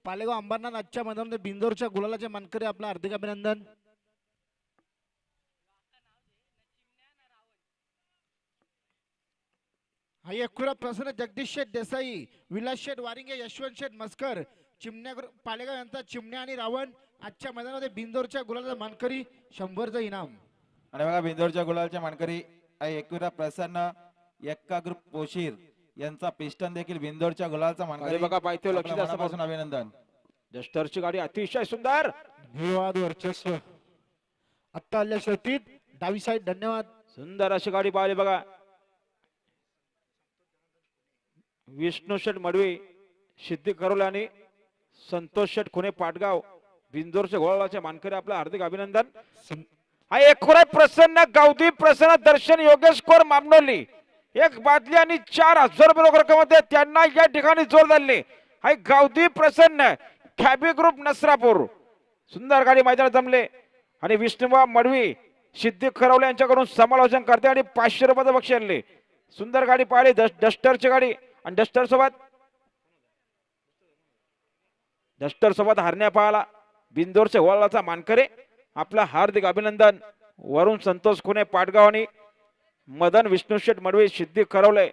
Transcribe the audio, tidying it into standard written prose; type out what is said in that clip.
पालेगाव अंबरनाथ आजच्या मैदानामध्ये बिंदोरच्या गुलालाचे मानकरी आपलं हार्दिक अभिनंदन. हाई अखुरा प्रसन्न जगदीश शेठ देसाई, विलास शेठ वारिंगे, यशवंत शेठ मस्कर, चिमण्या पालेगाव यांचा चिमण्या आणि रावण आजच्या मैदानामध्ये बिंदोरच्या गुलालाचा मानकरी 100चं इनाम. आणि बघा बिंदोरच्या गुलालच्या मानकरी एकविरा प्रसन्न एक्का ग्रुप पोशीर यांचा पिस्टन देखील बिंदोरच्या गुलालचा मानकरी. बघा पाहिजे लक्ष द्या समोर. मनापासून अभिनंदन. जस्टरची गाडी अतिशय सुंदर. धन्यवाद वर्चस्व. आता आल्या शेतीत डावी साईड. धन्यवाद. सुंदर अशी गाडी पाहिली बघा. विष्णू शेठ मडवी, सिद्धी करोले आणि संतोष शेठ खुने पाटगाव बिंदोरच्या गोळाचे मानकरी आपलं हार्दिक अभिनंदन. हा एकुराय प्रसन्न गावदी प्रसन्न दर्शन योगेश कोर मामनोली एक बादली आणि 4000 रुपये रकमेमध्ये त्यांना या ठिकाणी जोर झाले. हा गावदी प्रसन्न कॅबी ग्रुप नसरापूर सुंदर गाडी मैदानात जमले आणि विष्णुबा मडवी सिद्धी खरवले यांच्याकडून समालोचन करते आणि 500 रुपयाचं बक्षीस आणले. सुंदर गाडी पाहिली डस्टरची गाडी आणि डस्टर सोबत हरण्या पाहाला बिंदोरच्या गोळाचा मानकरी आपला हार्दिक अभिनंदन. वरुण संतोष खुने पाटगाव आणि मदन विष्णू शेठ मडवी सिद्धी खरवले